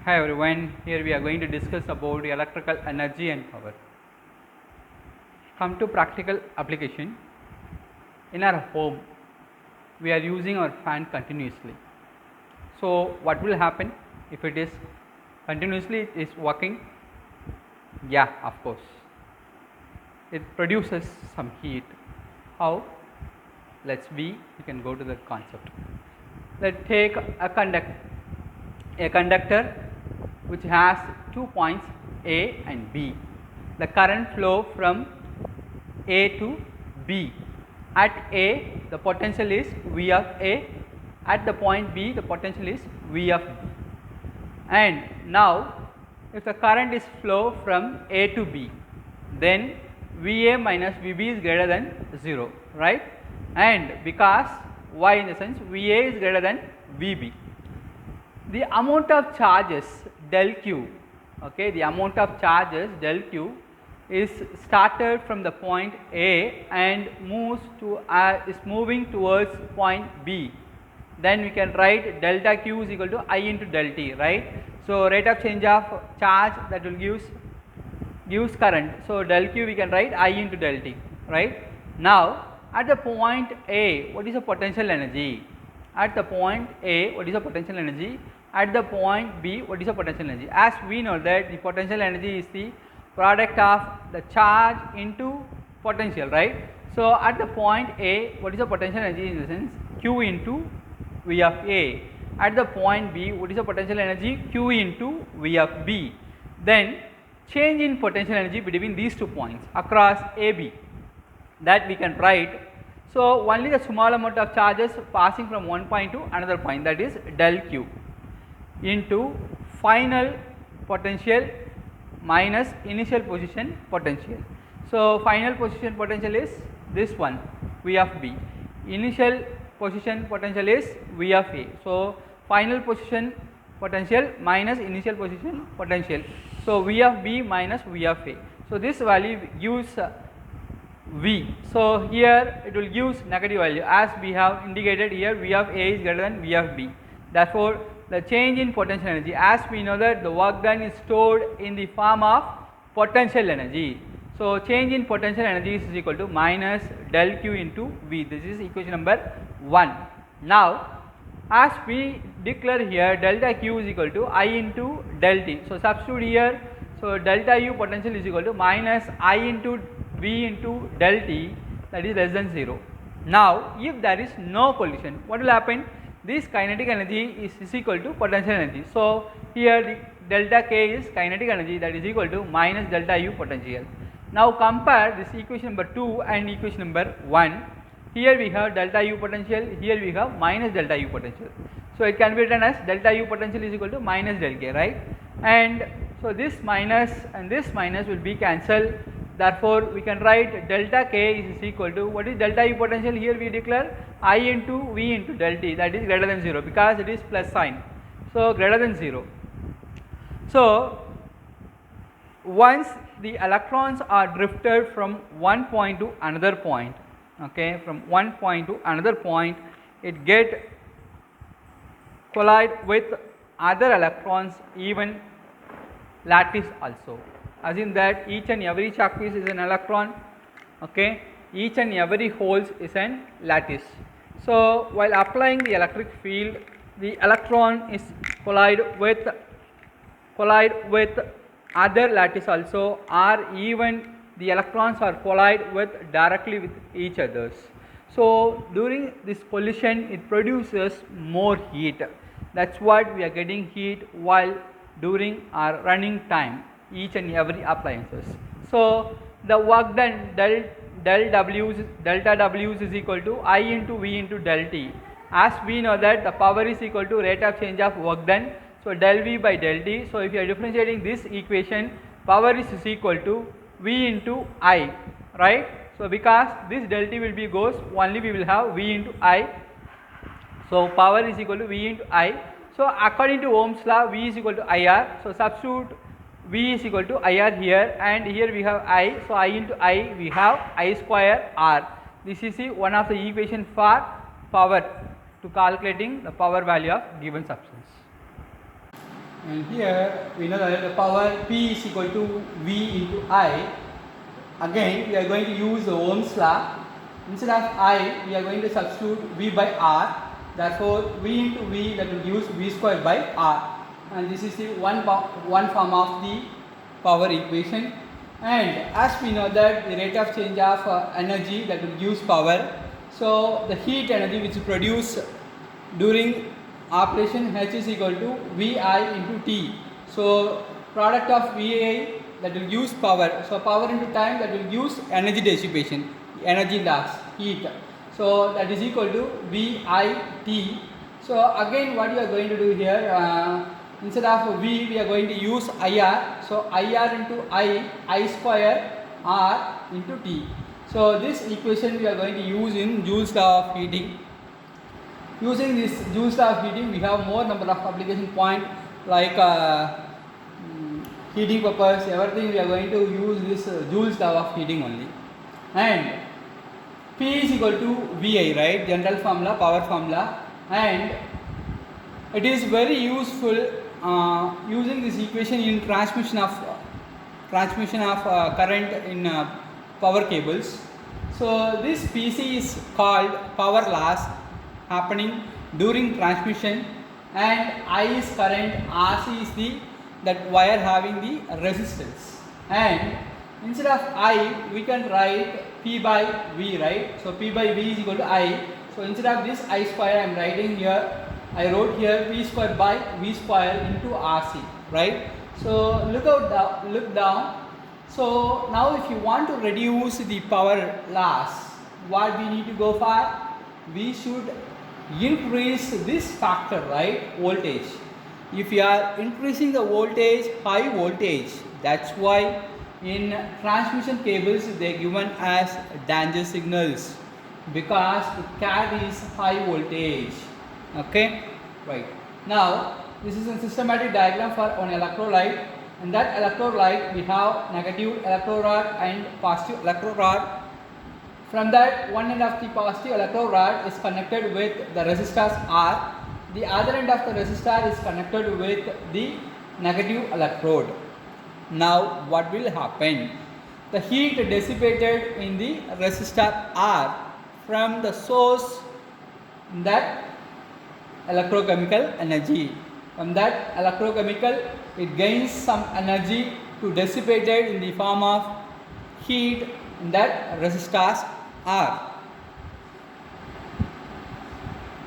Hi everyone, here we are going to discuss about electrical energy and power. Come to practical application. In our home, we are using our fan continuously. So what will happen if it is continuously it is working? Yeah, of course. It produces some heat. How? We can go to the concept. Let's take a conductor which has 2 points A and B. The current flow from A to B. At A, the potential is V of A. At the point B, the potential is V of B. And now, if the current is flow from A to B, then VA minus VB is greater than 0, right? And because why, in the sense VA is greater than VB, the amount of charges del Q, okay, the amount of charges del Q is started from the point A and is moving towards point B. Then we can write delta Q is equal to I into del T, right? So rate of change of charge that will gives current. So del Q we can write I into del T, right? Now at the point A, what is the potential energy? At the point A, what is the potential energy? At the point B, what is the potential energy? As we know that the potential energy is the product of the charge into potential, right? So at the point A, what is the potential energy in the sense Q into V of A. At the point B, what is the potential energy? Q into V of B. Then change in potential energy between these 2 points across AB, that we can write. So only the small amount of charges passing from one point to another point, that is del Q, into final potential minus initial position potential. So final position potential is this one, V of B. Initial position potential is V of A. So final position potential minus initial position potential. So V of B minus V of A. So this value gives V. So here it will give negative value, as we have indicated here V of A is greater than V of B. Therefore the change in potential energy, as we know that the work done is stored in the form of potential energy. So change in potential energy is equal to minus del Q into V. This is equation number 1. Now as we declare here, delta Q is equal to I into del T. So substitute here. So delta U potential is equal to minus I into V into del T, that is less than 0. Now if there is no collision, what will happen? This kinetic energy is equal to potential energy. So here the delta K is kinetic energy, that is equal to minus delta U potential. Now compare this equation number 2 and equation number 1. Here we have delta U potential, here we have minus delta U potential. So it can be written as delta U potential is equal to minus del K, right? And so this minus and this minus will be cancelled. Therefore we can write delta K is equal to, what is delta U potential? Here we declare I into V into del T, that is greater than 0, because it is plus sign. So greater than 0. So once the electrons are drifted from one point to another point, okay, from one point to another point, it get collide with other electrons, even lattice also. Assume that each and every chalk piece is an electron, okay, each and every holes is an lattice. So while applying the electric field, the electron is collide with other lattice also, or even the electrons are collide with directly with each others. So during this collision it produces more heat. That's what we are getting heat while during our running time, each and every appliances. So the work done delta W's is equal to I into V into del T. As we know that the power is equal to rate of change of work done. So del V by del T. So if you are differentiating this equation, power is equal to V into I, right? So because this del T will be goes, only we will have V into I. So power is equal to V into I. So according to Ohm's law, V is equal to IR. So substitute V is equal to IR here, and here we have I. So I into I, we have I square R. This is one of the equation for power, to calculating the power value of given substance. And here we know that the power P is equal to V into I. Again, we are going to use the Ohm's law. Instead of I, we are going to substitute V by R. Therefore, V into V, that will use V square by R. And this is the one form of the power equation. And as we know that the rate of change of energy, that will use power. So the heat energy which is produced during operation H is equal to Vi into T. So product of Vi, that will use power. So power into time, that will use energy dissipation, energy loss, heat. So that is equal to VIT. So again what we are going to do here, instead of V, we are going to use IR. So IR into I square R into T. So this equation we are going to use in Joule's law of heating. Using this Joule's law of heating, we have more number of application points like heating purpose, everything we are going to use this Joule's law of heating only. And P is equal to Vi, right? General formula, power formula, and it is very useful using this equation in transmission of current in power cables. So this PC is called power loss happening during transmission, and I is current, RC is the that wire having the resistance, and instead of I we can write P by V, right? So P by V is equal to I. So instead of this I square I am writing here, I wrote here V square by V square into RC, right? So look down. So now if you want to reduce the power loss, what we need to go for? We should increase this factor, right? Voltage. If you are increasing the voltage, high voltage, that's why in transmission cables they are given as danger signals, because it carries high voltage. Okay, right. Now this is a systematic diagram for an electrolyte. In that electrolyte we have negative electrorod and positive electrorod. From that, one end of the positive electrorod is connected with the resistors R. The other end of the resistor is connected with the negative electrode. Now what will happen? The heat dissipated in the resistor R from the source, that electrochemical energy. From that electrochemical, it gains some energy to dissipate it in the form of heat in that resistors R.